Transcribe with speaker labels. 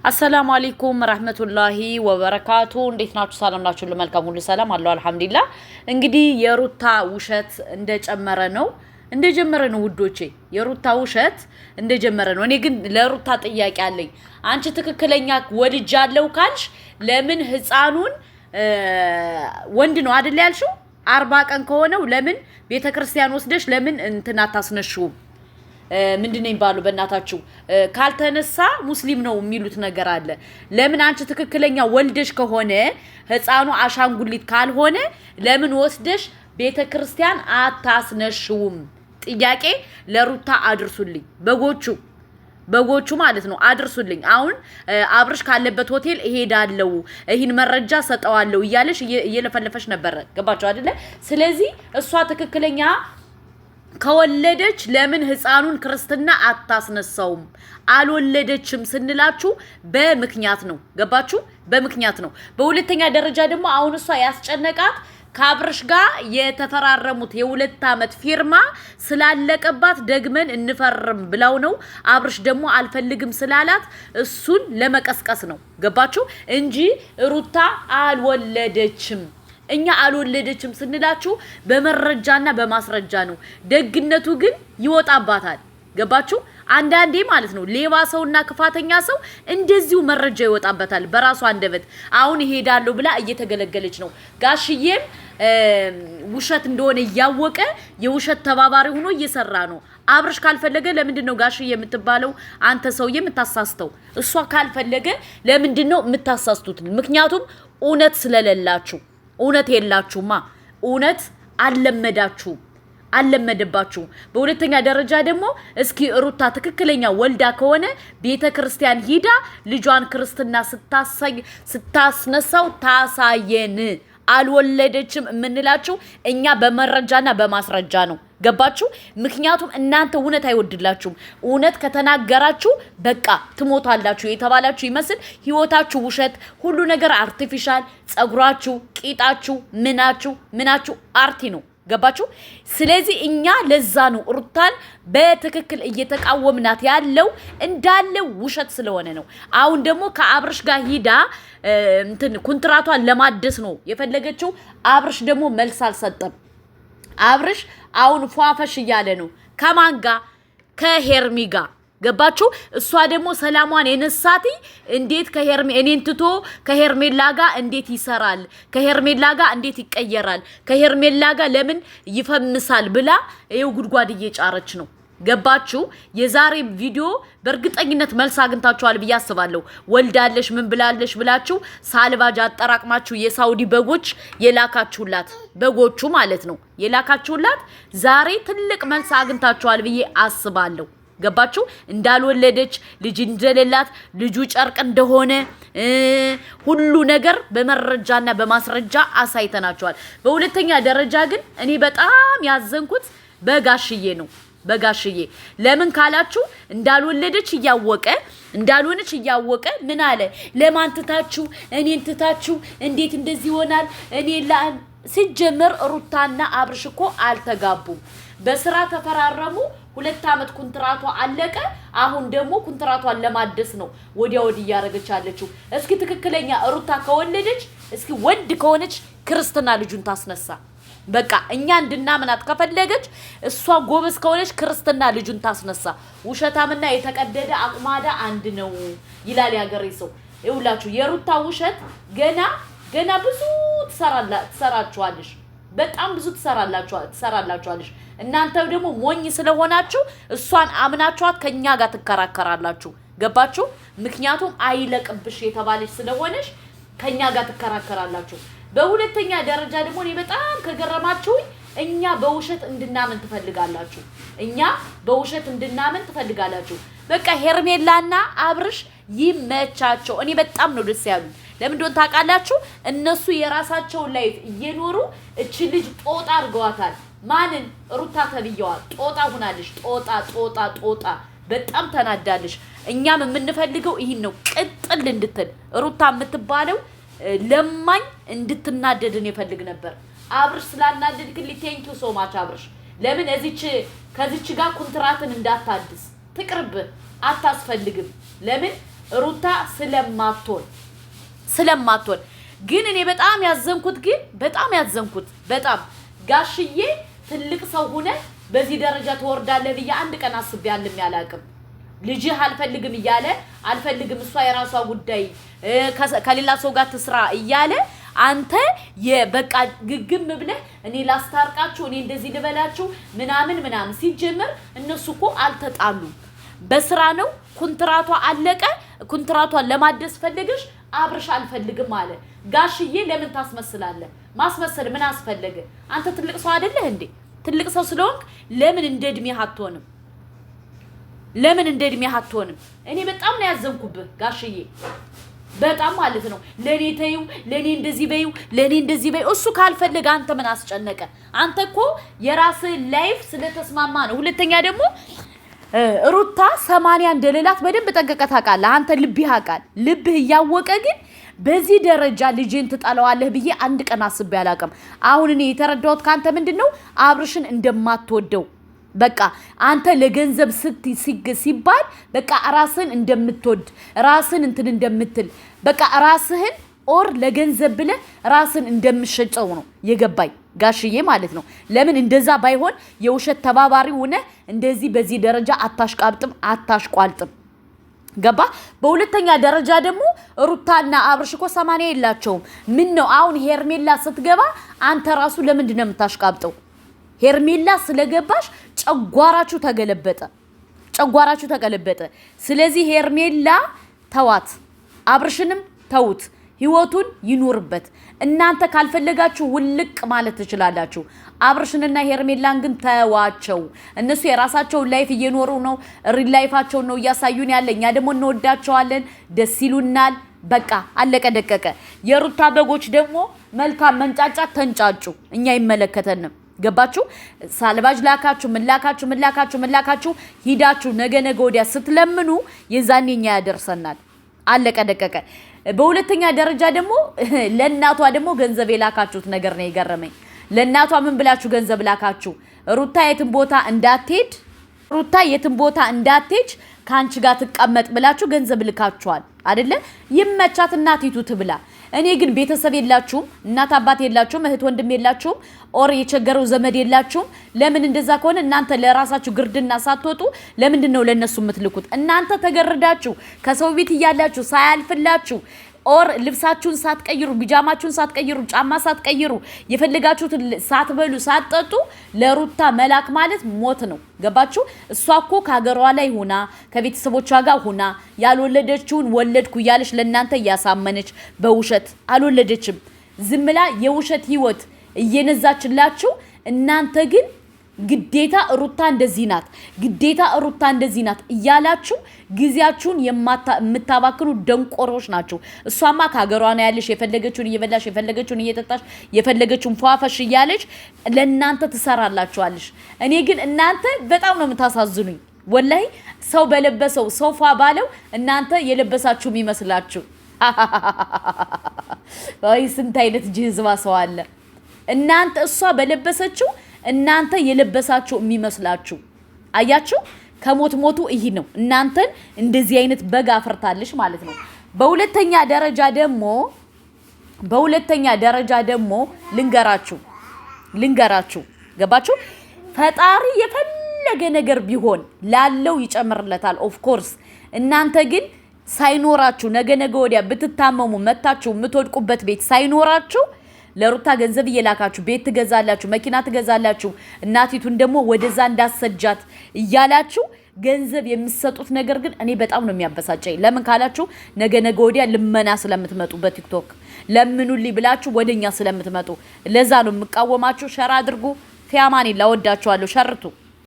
Speaker 1: አሰላሙ አለይኩም ረህመቱላሂ ወበረካቱ እንዴት ናችሁ? ሰላም ናችሁ? ለመልካም ሁሉ ሰላም አለው አልሐምዱሊላህ። እንግዲህ የሩታ ውሸት እንደጀመረ ነው ውዶቼ፣ የሩታ ውሸት እንደጀመረ ነው። እኔ ግን ለሩታ ጥያቄ አለኝ። አንቺ ትክክለኛ ወድጃለሁ ካልሽ ለምን ህፃኑን ወንድ ነው አይደል ያልሽው 40 ቀን ከሆነው ለምን ቤተክርስቲያን ወስደሽ ለምን እንትና ታስነሽው? ምንድነው ይባሉ በእናታችሁ ካልተነሳ ሙስሊም ነው የሚሉት ነገር አለ። ለምን አንቺ ትክክለኛ ወልደሽ ከሆነ ህፃኑ አሻንጉሊት ካልሆነ ለምን ወስደሽ ቤተክርስቲያን አታስነሽውም? ጥያቄ ለሩታ አድርሱልኝ። በጎቹ ማለት ነው አድርሱልኝ። አሁን አብርሽ ካለበት ሆቴል እሄዳለሁ ይሄን መረጃ ሰጠዋለሁ እያለሽ እየለፈለፈሽ ነበር። ገባችሁ አይደለ? ስለዚህ እሷ ትክክለኛ ከወለደች ለምን ህፃኑን ክርስትና አታስነሳውም? አልወለደችም ስንላችሁ በምክንያት ነው። ገባችሁ? በምክንያት ነው። በሁለተኛ ደረጃ ደግሞ አሁን እሷ ያስጨነቃት ከአብርሽ ጋር የተፈራረሙት የ2 ዓመት ፊርማ ስላለቀባት ደግመን እንፈርም ብላው ነው። አብርሽ ደግሞ አልፈልግም ስላላት እሱን ለመቀስቀስ ነው። ገባችሁ? እንጂ ሩታ አልወለደችም። እኛ አልወለደችም ስንላችሁ በመረጃና በማስረጃ ነው። ደግነቱ ግን ይወጣባታል። ገባችሁ? አንዳንዴ ማለት ነው ሌባ ሰውና ክፋተኛ ሰው እንደዚሁ መረጃ ይወጣበታል በራሱ አንደበት። አሁን ይሄዳለሁ ብላ እየተገለገለች ነው። ጋሽዬም ውሸት እንደሆነ እያወቀ የውሸት ተባባሪ ሆኖ እየሰራ ነው። አብርሽ ካልፈለገ ለምንድን ነው ጋሽዬ የምትባለው አንተ ሰውዬ የምታሳስተው? እሷ ካልፈለገ ለምንድን ነው የምታሳስቱት? ምክንያቱም እውነት ስለሌላችሁ። እውነት የላችሁማ። እውነት አልለመደባችሁ። በሁለተኛ ደረጃ ደግሞ እስኪ ሩታ ትክክለኛ ወልዳ ከሆነ ቤተክርስቲያን ሂዳ ልጇን ክርስትና ስታስነሳው ታሳየን። አልወለደችም የምንላችሁ እኛ በመረጃና በማስረጃ ነው። ገባችሁ? ምክንያቱም እናንተ እውነት አይወድላችሁም። እውነት ከተናገራችሁ በቃ ትሞታላችሁ የተባላችሁ ይመስል ህይወታችሁ ውሸት፣ ሁሉ ነገር አርቲፊሻል፣ ጸጉራችሁ፣ ቂጣችሁ፣ ምናችሁ አርቲ ነው። ገባችሁ? ስለዚህ እኛ ለዛ ነው ሩታን በትክክል እየተቃወምናት ያለው እንዳለ ውሸት ስለሆነ ነው። አሁን ደግሞ ከአብርሽ ጋር ሂዳ ኮንትራቷን ለማደስ ነው የፈለገችው። አብርሽ ደግሞ መልስ አልሰጠም። አብርሽ አሁን ፏፈሽ እያለ ነው። ከማን ጋር? ከሄርሚ ጋር። ገባችሁ? እሷ ደግሞ ሰላሟን የነሳቲ እንዴት እኔን ትቶ ከሄርሜላ ጋር እንዴት ይሰራል? ከሄርሜላ ጋር እንዴት ይቀየራል? ከሄርሜላ ጋር ለምን ይፈምሳል ብላ ይኸው ጉድጓድ እየጫረች ነው። ገባችሁ? የዛሬ ቪዲዮ በእርግጠኝነት መልስ አግኝታችኋል ብዬ አስባለሁ። ወልዳለሽ ምን ብላለሽ ብላችሁ ሳልባጅ አጠራቅማችሁ የሳውዲ በጎች የላካችሁላት በጎቹ ማለት ነው የላካችሁላት ዛሬ ትልቅ መልስ አግኝታችኋል ብዬ አስባለሁ። ገባችሁ? እንዳልወለደች ልጅ እንደሌላት ልጁ ጨርቅ እንደሆነ ሁሉ ነገር በመረጃና በማስረጃ አሳይተናችኋል። በሁለተኛ ደረጃ ግን እኔ በጣም ያዘንኩት በጋሽዬ ነው። በጋሽዬ ለምን ካላችሁ እንዳልወለደች እያወቀ ምን አለ? ለማን ትታችሁ እኔን ትታችሁ እንዴት እንደዚህ ይሆናል? ሲጀመር ሩታና አብርሽ እኮ አልተጋቡም። በስራ ተፈራረሙ። 2 ዓመት ኮንትራቷ አለቀ። አሁን ደግሞ ኮንትራቷን ለማደስ ነው ወዲያ ወዲህ እያደረገች አለችው። እስኪ ትክክለኛ ሩታ ከወለደች እስኪ ወንድ ከሆነች ክርስትና ልጁን ታስነሳ። በቃ እኛ እንድናምናት ከፈለገች እሷ ጎበዝ ከሆነች ክርስትና ልጁን ታስነሳ። ውሸታምና የተቀደደ አቁማዳ አንድ ነው ይላል ያገሬ ሰው። ይውላችሁ የሩታ ውሸት ገና ብዙ ትሰራችኋለሽ። በጣም ብዙ ትሰራላችኋለሽ። እናንተ ደግሞ ሞኝ ስለሆናችሁ እሷን አምናችኋት ከኛ ጋር ትከራከራላችሁ። ገባችሁ? ምክንያቱም አይለቅብሽ የተባለች ስለሆነች ከኛ ጋር ትከራከራላችሁ። በሁለተኛ ደረጃ ደግሞ እኔ በጣም ከገረማችሁ እኛ በውሸት እንድናምን ትፈልጋላችሁ። በቃ ሄርሜላና አብርሽ ይመቻቸው። እኔ በጣም ነው ደስ ያሉኝ። ለምን እንደሆነ ታውቃላችሁ? እነሱ የራሳቸውን ላይፍ እየኖሩ እቺ ልጅ ጦጣ አድርገዋታል። ማንን? ሩታ ተብየዋ ጦጣ ሆናለች። ጦጣ በጣም ተናዳለች። እኛም የምንፈልገው ይሄን ነው፣ ቅጥል እንድትል ሩታ የምትባለው ለማኝ እንድትናደድን ይፈልግ ነበር። አብርሽ ስላናደድክልኝ ቴንክ ዩ ሶ ማች አብርሽ። ለምን ከዚች ጋር ኮንትራትን እንዳታድስ ትቅርብ፣ አታስፈልግም። ለምን ሩታ ስለማትሆን ግን እኔ በጣም ያዘንኩት በጣም ጋሽዬ ትልቅ ሰው ሆነ በዚህ ደረጃ ተወርዳለህ ብዬ አንድ ቀን አስቤ ያለም ያላቅም ልጅህ አልፈልግም እያለ አልፈልግም እሷ የራሷ ጉዳይ ከሌላ ሰው ጋር ትስራ እያለ አንተ የበቃ ግግም ብለህ እኔ ላስታርቃችሁ እኔ እንደዚህ ልበላችሁ ምናምን ሲጀምር እነሱኮ አልተጣሉም በስራ ነው ኮንትራቷ አለቀ ኮንትራቷን ለማደስ ፈልገሽ አብርሽ አልፈልግም አለ ጋሽዬ ለምን ታስመስላለህ ማስመሰል ምን አስፈልገ አንተ ትልቅ ሰው አይደለህ እንዴ ትልቅ ሰው ስለሆንክ ለምን እንደድሜህ አትሆንም እኔ በጣም ነው ያዘንኩብህ ጋሽዬ በጣም ማለት ነው ለኔ ተይው ለኔ እንደዚህ በይው እሱ ካልፈለገ አንተ ምን አስጨነቀ አንተ እኮ የራስ ላይፍ ስለተስማማ ነው ሁለተኛ ደግሞ ሩታ 80 እንደሌላት በደንብ ጠንቀቀህ ታውቃለህ አንተ ልብህ ያወቀ ግን በዚህ ደረጃ ልጅን ትጣለዋለህ ብዬ አንድ ቀን አስቤ አላቀም አሁን እኔ የተረዳሁት ካንተ ምንድነው አብርሽን እንደማትወደው በቃ አንተ ለገንዘብ ሲባል በቃ ራስን እንደምትወድ ራስን እንትን እንደምትል በቃ ራስህን ኦር ለገንዘብ ብለ ራስን እንደምትሸጨው ነው የገባኝ ጋሽዬ ማለት ነው ለምን እንደዛ ባይሆን የውሸት ተባባሪ ሆነ እንደዚህ በዚህ ደረጃ አታሽቋልጥም ገባ በሁለተኛ ደረጃ ደግሞ ሩታና አብርሽ እኮ 80 የላቸውም ምን ነው አሁን ሄርሜላ ስትገባ አንተ ራሱ ለምንድን ነው የምታሽቃብጠው ሄርሜላ ስለገባሽ ጨጓራችሁ ተገለበጠ ስለዚህ ሄርሜላ ተዋት አብርሽንም ተውት ህይወቱን ይኑርበት እናንተ ካልፈለጋችሁ ውልቅ ማለት ትችላላችሁ አብርሽንና ሄርሜላን ግን ተዋቸው እነሱ የራሳቸው ላይፍ እየኖሩ ነው ሪል ላይፋቸው ነው ያሳዩን ያለኛ ደግሞ እንወዳቸዋለን ደስ ይሉናል በቃ አለቀ ደቀቀ የሩታ በጎች ደግሞ መልካም መንጫጫት ተንጫጩ እኛ ይመለከተንም ገባችሁ ሳልባጅ ላካችሁ ሂዳችሁ ነገ ወዲያ ስትለምኑ የዛኔኛ ያደርሰናል አለቀ ደቀቀ በሁለተኛ ደረጃ ደግሞ ለእናቷ ደግሞ ገንዘብ የላካችሁት ነገር ነው የገረመኝ ለእናቷ ምን ብላችሁ ገንዘብ ላካችሁ ሩታ የትን ቦታ እንዳትሄድ ካንቺ ጋር ተቀመጥ ብላችሁ ገንዘብ ልካችኋል አይደለ ይመቻት እናቲቱ ትብላ እኔ ግን ቤተሰብ የላችሁም እናት አባት የላችሁም እህት ወንድም የላችሁም ኦር የቸገረው ዘመድ የላችሁም ለምን እንደዛ ከሆነ እናንተ ለራሳችሁ ግርድና ሳትወጡ ለምንድን ነው ለነሱ የምትልኩት እናንተ ተገርዳችሁ ከሰው ቤት ያላችሁ ሳያልፍላችሁ ኦር ልብሳችሁን ሳትቀይሩ ቢጃማችሁን ሳትቀይሩ ጫማ ሳትቀይሩ የፈለጋችሁት ሳትበሉ ሳትጠጡ ለሩታ መላክ ማለት ሞት ነው ገባችሁ እሷኮ ከሀገሯ ላይ ሆና ከቤተሰቦቿ ጋር ሆና ያልወለደችውን ወለድኩ ያለሽ ለእናንተ ያሳመነች በውሸት አልወለደችም ዝምላ የውሸት ህይወት እየነዛችላችሁ እናንተ ግን ግዴታ ሩታ እንደዚህ ናት እያላችሁ ጊዜያችሁን የምታባክኑ ደንቆሮች ናቸው እሷማ ከሀገሯ ነው ያለሽ የፈለገችውን እየበላሽ የፈለገችውን እየጠጣሽ የፈለገችውን ፏፈሽ እያለች ለእናንተ ትሰራላችኋለሽ እኔ ግን እናንተ በጣም ነው የምታሳዝኑኝ ወላሂ ሰው በለበሰው ሰው ፏ ባለው እናንተ የለበሳችሁ ይመስላችሁ ወይ ስንት አይነት ጅዝባ ሰው አለ እናንተ እሷ በለበሰችው እናንተ የለበሳችሁ የሚመስላችሁ አያችሁ ከሞቱ ይሄ ነው እናንተን እንደዚህ አይነት በጋ አፈርታለሽ ማለት ነው በሁለተኛ ደረጃ ደግሞ ልንገራችሁ ገባችሁ ፈጣሪ የፈለገ ነገር ቢሆን ላለው ይጨምርለታል ኦፍ ኮርስ እናንተ ግን ሳይኖራችሁ ነገ ወዲያ ብትታመሙ መታችሁ የምትወድቁበት ቤት ሳይኖራችሁ ለሩታ ገንዘብ እየላካችሁ ቤት ትገዛላችሁ መኪና ትገዛላችሁ እናቲቱን ደግሞ ወደዛ እንዳሰጃት እያላችሁ ገንዘብ የሚሰጡት ነገር ግን እኔ በጣም ነው የሚያበሳጨኝ ለምን ካላችሁ ነገ ወዲያ ልመና ስለምትመጡ በቲክቶክ ለምኑልኝ ብላችሁ ወደኛ ስለምትመጡ ለዛ ነው የምቃወማችሁ ሸራ አድርጉ ፊያማኒ ላወዳችኋለሁ ሸርቱ